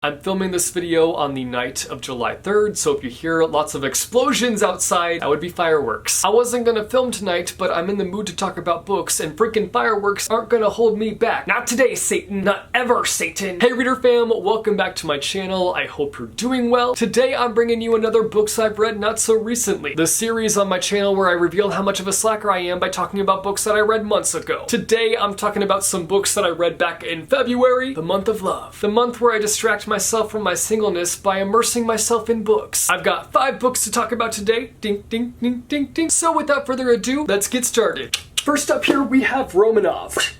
I'm filming this video on the night of July 3rd, so if you hear lots of explosions outside, that would be fireworks. I wasn't gonna film tonight, but I'm in the mood to talk about books, and freaking fireworks aren't gonna hold me back. Not today, Satan. Not ever, Satan. Hey reader fam, welcome back to my channel. I hope you're doing well. Today I'm bringing you another books I've read not so recently. The series on my channel where I reveal how much of a slacker I am by talking about books that I read months ago. Today I'm talking about some books that I read back in February, the month of love. The month where I distract myself from my singleness by immersing myself in books. I've got 5 books to talk about today. Ding, ding, ding, ding, ding. So without further ado, let's get started. First up here we have Romanov.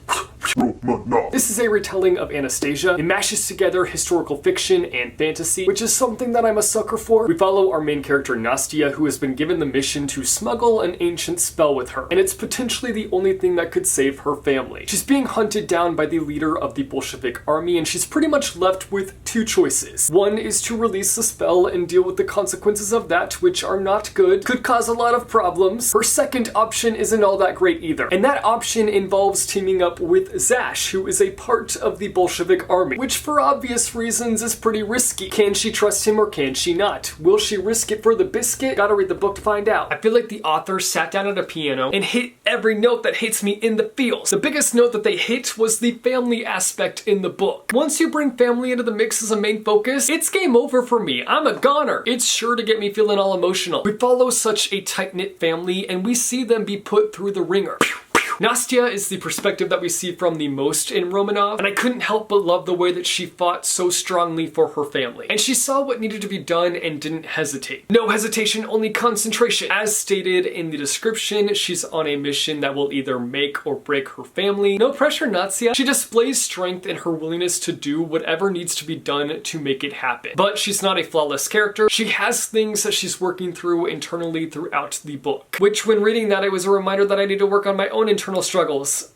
This is a retelling of Anastasia. It mashes together historical fiction and fantasy, which is something that I'm a sucker for. We follow our main character Nastya, who has been given the mission to smuggle an ancient spell with her, and it's potentially the only thing that could save her family. She's being hunted down by the leader of the Bolshevik army, and she's pretty much left with 2 choices. One is to release the spell and deal with the consequences of that, which are not good, could cause a lot of problems. Her second option isn't all that great either, and that option involves teaming up with Zash, who is a part of the Bolshevik army, which for obvious reasons is pretty risky. Can she trust him or can she not? Will she risk it for the biscuit? Gotta read the book to find out. I feel like the author sat down at a piano and hit every note that hits me in the feels. The biggest note that they hit was the family aspect in the book. Once you bring family into the mix as a main focus, it's game over for me. I'm a goner. It's sure to get me feeling all emotional. We follow such a tight-knit family and we see them be put through the ringer. Nastya is the perspective that we see from the most in Romanov, and I couldn't help but love the way that she fought so strongly for her family. And she saw what needed to be done and didn't hesitate. No hesitation, only concentration. As stated in the description, she's on a mission that will either make or break her family. No pressure, Nastya. She displays strength in her willingness to do whatever needs to be done to make it happen. But she's not a flawless character. She has things that she's working through internally throughout the book, which when reading that, it was a reminder that I need to work on my own internal struggles.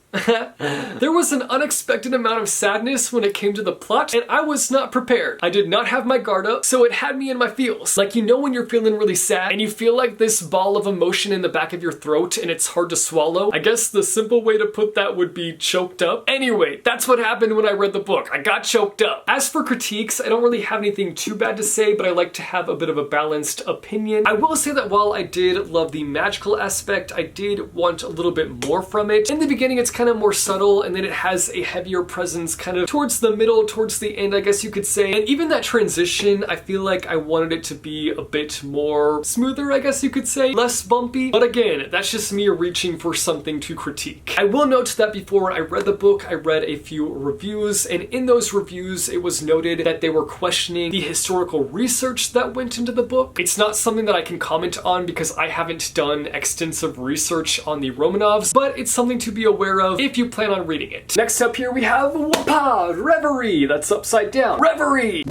There was an unexpected amount of sadness when it came to the plot, and I was not prepared. I did not have my guard up, so it had me in my feels. Like, you know when you're feeling really sad and you feel like this ball of emotion in the back of your throat and it's hard to swallow? I guess the simple way to put that would be choked up. Anyway, that's what happened when I read the book. I got choked up. As for critiques, I don't really have anything too bad to say, but I like to have a bit of a balanced opinion. I will say that while I did love the magical aspect, I did want a little bit more from it. In the beginning, it's kind of more subtle, and then it has a heavier presence kind of towards the middle, towards the end, I guess you could say. And even that transition, I feel like I wanted it to be a bit more smoother, I guess you could say, less bumpy. But again, that's just me reaching for something to critique. I will note that before I read the book, I read a few reviews, and in those reviews, it was noted that they were questioning the historical research that went into the book. It's not something that I can comment on because I haven't done extensive research on the Romanovs, but it's something to be aware of if you plan on reading it. Next up here we have Reverie. That's upside down. Reverie!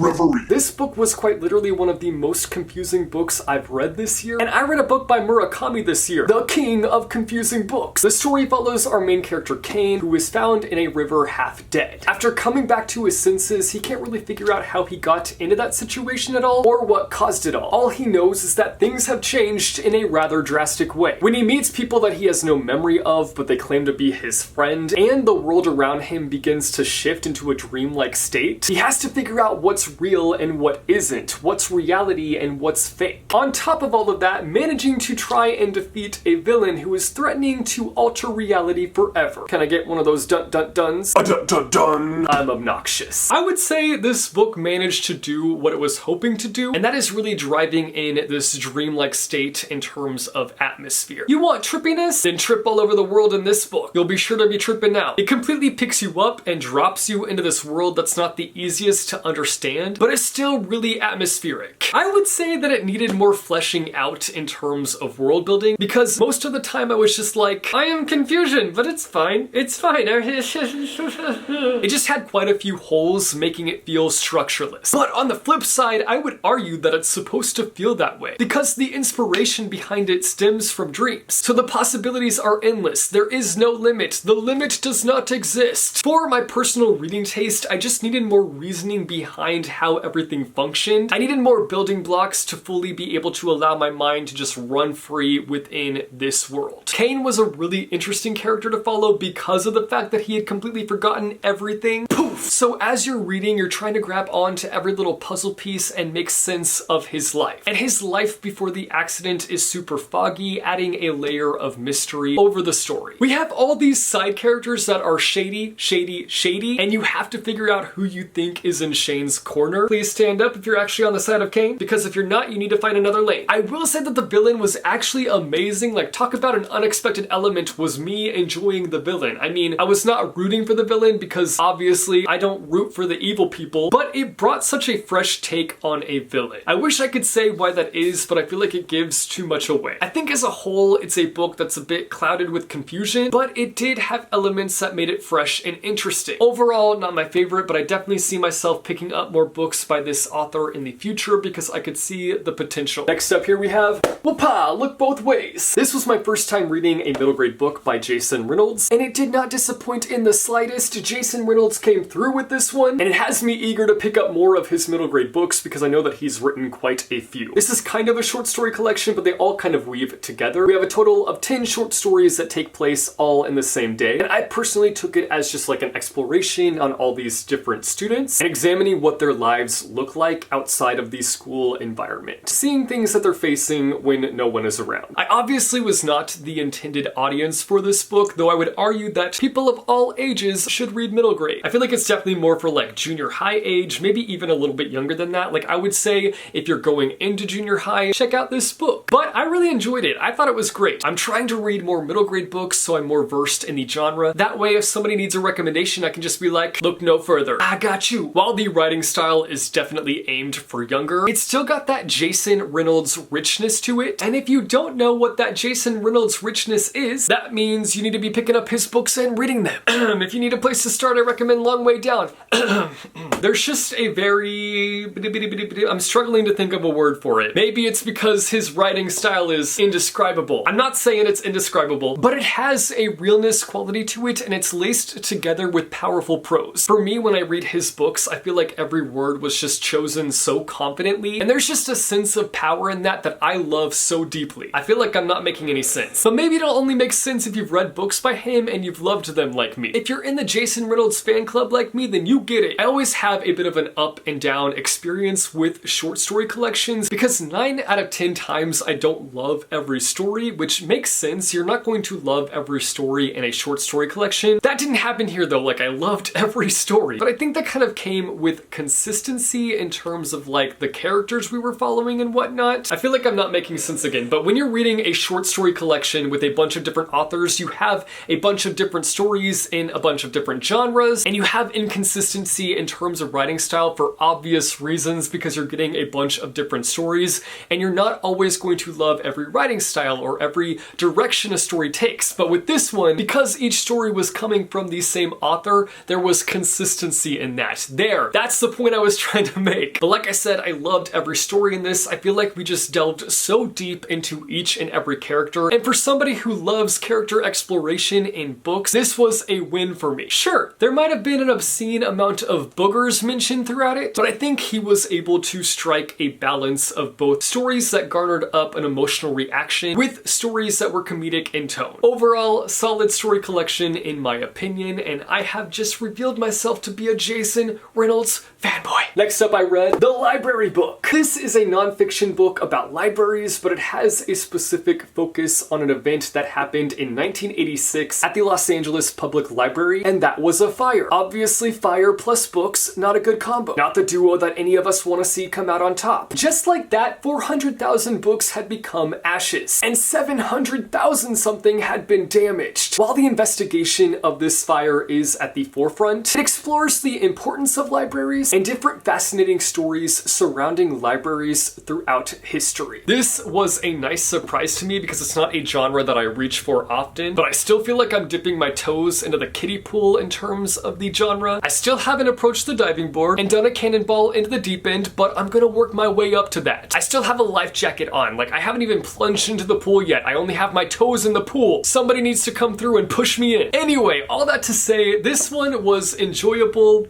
This book was quite literally one of the most confusing books I've read this year, and I read a book by Murakami this year, the king of confusing books. The story follows our main character Kane, who is found in a river half dead. After coming back to his senses, he can't really figure out how he got into that situation at all, or what caused it all. All he knows is that things have changed in a rather drastic way. When he meets people that he has no memory of, but they claim to be his friend, and the world around him begins to shift into a dreamlike state, he has to figure out what's real and what isn't, what's reality and what's fake. On top of all of that, managing to try and defeat a villain who is threatening to alter reality forever. Can I get one of those dun-dun-duns? Dun-dun-dun! I'm obnoxious. I would say this book managed to do what it was hoping to do, and that is really driving in this dreamlike state in terms of atmosphere. You want trippiness? Then trip all over the world in this book. You'll be sure to be tripping out. It completely picks you up and drops you into this world that's not the easiest to understand, but it's still really atmospheric. I would say that it needed more fleshing out in terms of world building, because most of the time I was just like, I am confusion, but it's fine. It's fine. It just had quite a few holes, making it feel structureless. But on the flip side, I would argue that it's supposed to feel that way, because the inspiration behind it stems from dreams. So the possibilities are endless. There is no limit. The limit does not exist. For my personal reading taste, I just needed more reasoning behind how everything functioned. I needed more building blocks to fully be able to allow my mind to just run free within this world. Kane was a really interesting character to follow because of the fact that he had completely forgotten everything. Poof! Oof. So as you're reading, you're trying to grab onto every little puzzle piece and make sense of his life. And his life before the accident is super foggy, adding a layer of mystery over the story. We have all these side characters that are shady, shady, shady, and you have to figure out who you think is in Shane's corner. Please stand up if you're actually on the side of Kane, because if you're not, you need to find another lane. I will say that the villain was actually amazing. Like, talk about an unexpected element was me enjoying the villain. I mean, I was not rooting for the villain because obviously I don't root for the evil people, but it brought such a fresh take on a villain. I wish I could say why that is, but I feel like it gives too much away. I think as a whole, it's a book that's a bit clouded with confusion, but it did have elements that made it fresh and interesting. Overall, not my favorite, but I definitely see myself picking up more books by this author in the future because I could see the potential. Next up here we have Whoopah, Look Both Ways. This was my first time reading a middle grade book by Jason Reynolds, and it did not disappoint in the slightest. Jason Reynolds came through with this one, and it has me eager to pick up more of his middle grade books because I know that he's written quite a few. This is kind of a short story collection, but they all kind of weave together. We have a total of 10 short stories that take place all in the same day, and I personally took it as just like an exploration on all these different students and examining what their lives look like outside of the school environment, seeing things that they're facing when no one is around. I obviously was not the intended audience for this book, though I would argue that people of all ages should read middle grade. I feel like it's definitely more for like junior high age, maybe even a little bit younger than that. Like, I would say if you're going into junior high, check out this book. But I really enjoyed it. I thought it was great. I'm trying to read more middle grade books so I'm more versed in the genre. That way, if somebody needs a recommendation, I can just be like, look no further. I got you. While the writing style is definitely aimed for younger, it's still got that Jason Reynolds richness to it. And if you don't know what that Jason Reynolds richness is, that means you need to be picking up his books and reading them. If you need a place to start, I recommend Long Way Down. There's just a very... I'm struggling to think of a word for it. Maybe it's because his writing style is indescribable. I'm not saying it's indescribable, but it has a realness quality to it, and it's laced together with powerful prose. For me, when I read his books, I feel like every word was just chosen so confidently, and there's just a sense of power in that I love so deeply. I feel like I'm not making any sense. But maybe it'll only make sense if you've read books by him and you've loved them like me. If you're in the Jason Reynolds fan club like me, then you get it. I always have a bit of an up and down experience with short story collections because 9 out of 10 times I don't love every story, which makes sense. You're not going to love every story in a short story collection. That didn't happen here though. Like, I loved every story, but I think that kind of came with consistency in terms of like the characters we were following and whatnot. I feel like I'm not making sense again, but when you're reading a short story collection with a bunch of different authors, you have a bunch of different stories in a bunch of different genres, and you have inconsistency in terms of writing style for obvious reasons because you're getting a bunch of different stories, and you're not always going to love every writing style or every direction a story takes. But with this one, because each story was coming from the same author, there was consistency in that. That's the point I was trying to make. But like I said, I loved every story in this. I feel like we just delved so deep into each and every character, and for somebody who loves character exploration in books, this was a win for me. Sure, there might have been an obscene amount of boogers mentioned throughout it, but I think he was able to strike a balance of both stories that garnered up an emotional reaction with stories that were comedic in tone. Overall, solid story collection in my opinion, and I have just revealed myself to be a Jason Reynolds fanboy. Next up, I read The Library Book. This is a nonfiction book about libraries, but it has a specific focus on an event that happened in 1986 at the Los Angeles Public Library, and that was a fire. Obviously, fire plus books, not a good combo. Not the duo that any of us want to see come out on top. Just like that, 400,000 books had become ashes, and 700,000 something had been damaged. While the investigation of this fire is at the forefront, it explores the importance of libraries and different fascinating stories surrounding libraries throughout history. This was a nice surprise to me because it's not a genre that I reach for often, but I still feel like I'm dipping my toes into the kiddie pool in terms of the genre. I still haven't approached the diving board and done a cannonball into the deep end, but I'm gonna work my way up to that. I still have a life jacket on. Like, I haven't even plunged into the pool yet. I only have my toes in the pool. Somebody needs to come through and push me in. Anyway, all that to say, this one was enjoyable.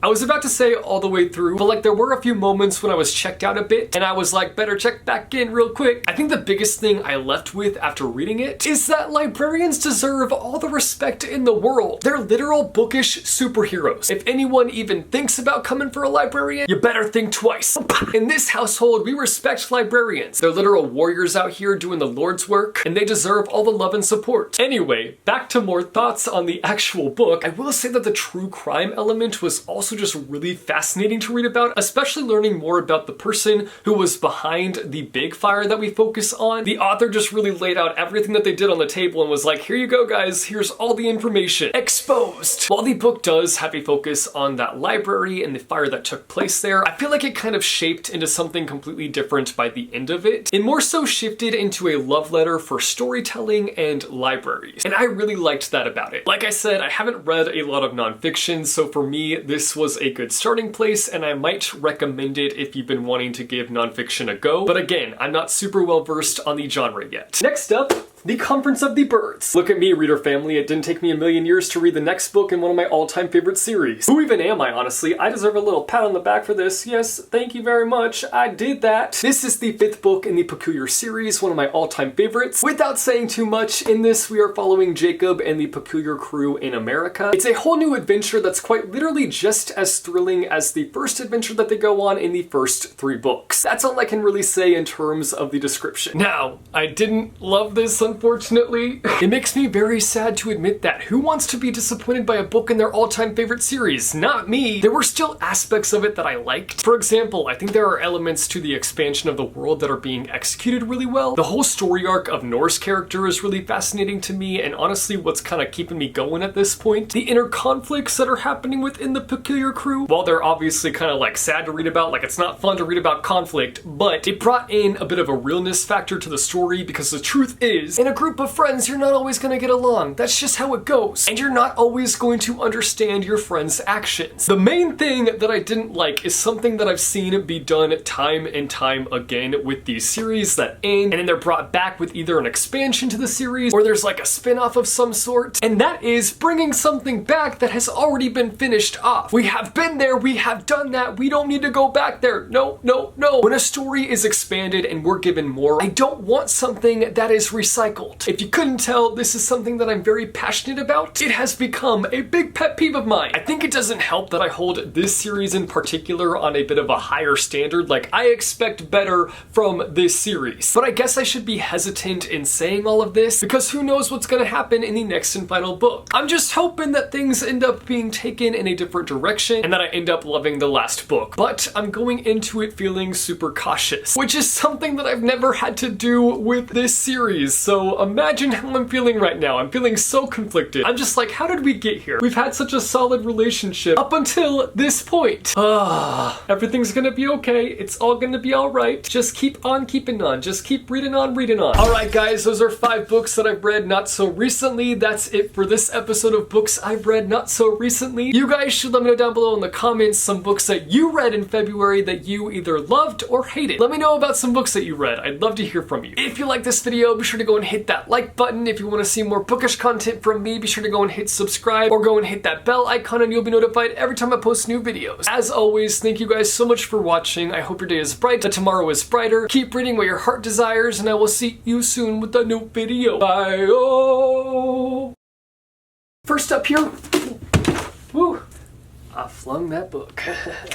I was about to say all the way through, but like there were a few moments when I was checked out a bit and I was like, better check back in real quick. I think the biggest thing I left with after reading it is that librarians deserve all the respect in the world. They're literal bookish superheroes. If anyone even thinks about coming for a librarian, you better think twice. In this household, we respect librarians. They're literal warriors out here doing the Lord's work, and they deserve all the love and support. Anyway, back to more thoughts on the actual book. I will say that the true crime element was also just really fascinating to read about, especially learning more about the person who was behind the big fire that we focus on. The author just really laid out everything that they did on the table and was like, here you go guys, here's all the information. Exposed! While the book does have a focus on that library and the fire that took place there, I feel like it kind of shaped into something completely different by the end of it. It more so shifted into a love letter for storytelling and libraries. And I really liked that about it. Like I said, I haven't read a lot of nonfiction, so for me, this was a good starting place and I might recommend it if you've been wanting to give nonfiction a go. But again, I'm not super well versed on the genre yet. Next up, The Conference of the Birds. Look at me, reader family, it didn't take me a million years to read the next book in one of my all-time favorite series. Who even am I, honestly? I deserve a little pat on the back for this. Yes, thank you very much, I did that. This is the 5th book in the Peculiar series, one of my all-time favorites. Without saying too much, in this we are following Jacob and the Peculiar crew in America. It's a whole new adventure that's quite literally just as thrilling as the first adventure that they go on in the first 3 books. That's all I can really say in terms of the description. Now, I didn't love this, unfortunately. It makes me very sad to admit that. Who wants to be disappointed by a book in their all-time favorite series? Not me. There were still aspects of it that I liked. For example, I think there are elements to the expansion of the world that are being executed really well. The whole story arc of Nor's character is really fascinating to me, and honestly what's kind of keeping me going at this point. The inner conflicts that are happening within the Peculiar crew, while they're obviously kind of like sad to read about, like it's not fun to read about conflict, but it brought in a bit of a realness factor to the story because the truth is, in a group of friends, you're not always going to get along. That's just how it goes. And you're not always going to understand your friends' actions. The main thing that I didn't like is something that I've seen be done time and time again with these series that end, and then they're brought back with either an expansion to the series or there's like a spin-off of some sort, and that is bringing something back that has already been finished off. We have been there, we have done that, we don't need to go back there. No, no, no. When a story is expanded and we're given more, I don't want something that is recycled. If you couldn't tell, this is something that I'm very passionate about. It has become a big pet peeve of mine. I think it doesn't help that I hold this series in particular on a bit of a higher standard. Like, I expect better from this series. But I guess I should be hesitant in saying all of this because who knows what's gonna happen in the next and final book. I'm just hoping that things end up being taken in a different direction and that I end up loving the last book. But I'm going into it feeling super cautious, which is something that I've never had to do with this series. So imagine how I'm feeling right now. I'm feeling so conflicted. I'm just like, how did we get here? We've had such a solid relationship up until this point. Everything's gonna be okay. It's all gonna be all right. Just keep on keeping on. Just keep reading on, reading on. All right, guys, those are 5 books that I've read not so recently. That's it for this episode of Books I've Read Not So Recently. You guys should let me know down below in the comments some books that you read in February that you either loved or hated. Let me know about some books that you read. I'd love to hear from you. If you like this video, be sure to go and hit that like button. If you want to see more bookish content from me, be sure to go and hit subscribe or go and hit that bell icon and you'll be notified every time I post new videos. As always, thank you guys so much for watching. I hope your day is bright, that tomorrow is brighter. Keep reading what your heart desires, and I will see you soon with a new video. Bye. Oh. First up here, woo, I flung that book.